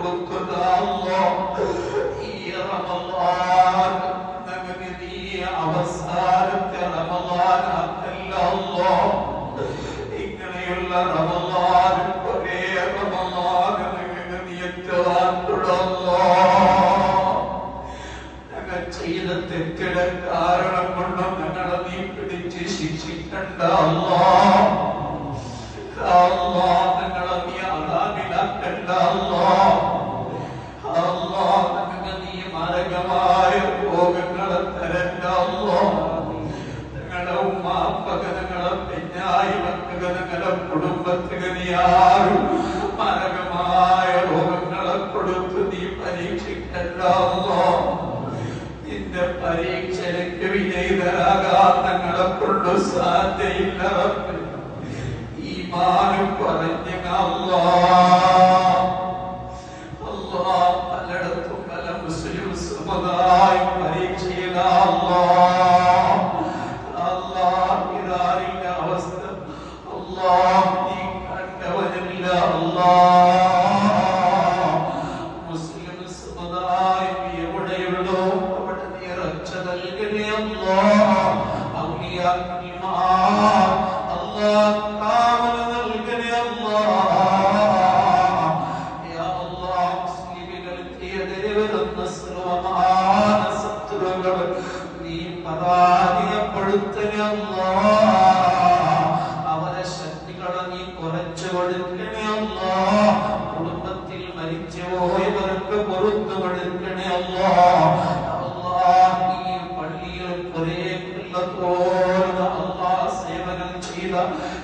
കൊടുത്തത് അല്ലാഹ്. ഈ റമളാൻ ഞങ്ങൾക്ക് നീ അവസാനത്തെ റമളാനാക്കല്ല അല്ലാഹ്. ഇങ്ങനെയുള്ള റമളാൻ ഒരേ റമളാൻ ഞങ്ങൾക്ക് നീ എത്തുവാനുള്ള ഞങ്ങൾ ചെയ്ത തെറ്റിടെ കാരണം കൊണ്ടും ഞങ്ങളെ നീ പിടിച്ച് ശിക്ഷിക്കണ്ട അല്ലാഹ്. ഞങ്ങളെ നീ അതാമിലാക്കണ്ട അല്ലാഹ്. ഞങ്ങൾക്ക് നീ മാരകമായ രോഗങ്ങളെ തരണ്ട അല്ലാഹ്. ഞങ്ങളുടെ ഉമ്മാപ്പക ഞങ്ങളെ പെഞ്ഞായി മക്ക ഞങ്ങളുടെ കുടുംബത്തിന് നീ ആരും മാരകമായ രോഗങ്ങളെ കൊടുത്ത് നീ പരീക്ഷിക്കണ്ട അല്ലാഹ്. നിന്റെ പരീക്ഷയ്ക്ക് വിജയിതരാകാൻ ഞങ്ങളെ കൊണ്ട് സാധ്യയില്ല. ഈമാനും പറഞ്ഞ അല്ലാഹ് പലയിടത്തും പല മുസ്ലിം സമുദായം പരീക്ഷയില്ല അല്ലാഹ്. ഇതാരിന്റെ അവസ്ഥ അല്ലാഹ് നീ കണ്ടവനല്ല അല്ലാഹ്. മുസ്ലിം സമുദായം എവിടെയുള്ളോ അവിടെ നീ രക്ഷ നൽകണേ അല്ലാഹ്. ഔലിയാക്കന്മാർ അല്ലാഹ് കാവൽ നൽകണേ അല്ലാഹ്. യാ അല്ലാഹ് മുസ്ലിമുകൾക്ക് എതിരെ വരുന്ന സർവമാന ശത്രുക്കൾ നീ പരാജയപ്പെടുത്തണേ അല്ലാഹ്. അവരെ ശക്തികളെ നീ കുറച്ചു കൊടുക്കണേ അല്ലാഹ്. കുടുംബത്തിൽ മരിച്ചു പോയവർക്ക് പുറത്തു കൊടുക്കണേ അല്ലാഹ്. അല്ലാഹ് ഈ പള്ളിയിൽ കുറേ കൊല്ലത്തോളം അല്ലാഹ് സേവനം ചെയ്ത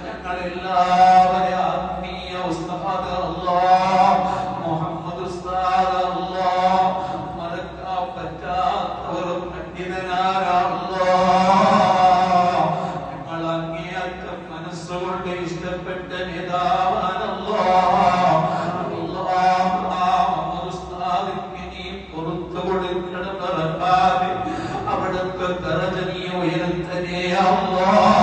ഞങ്ങളെല്ലാവരെയും ആത്മീയ ഉസ്താദ് അല്ലാഹ് മുഹമ്മദ് ഉസ്താദ് അല്ലാഹ് മറക്കാൻ പറ്റാത്തവർ പണ്ഡിതനായ അല്ലാഹ്. ഞങ്ങൾ അങ്ങേയറ്റം മനസ്സുകൊണ്ട് ഇഷ്ടപ്പെട്ട നേതാവാണ് അല്ലാഹ്. മുഹമ്മദ് ഉസ്താദിന് നീ പുറത്തു കൊടുക്കണം. അവിടുത്തെ ദറജ നീ ഉയർത്തണേ അല്ലാഹ്.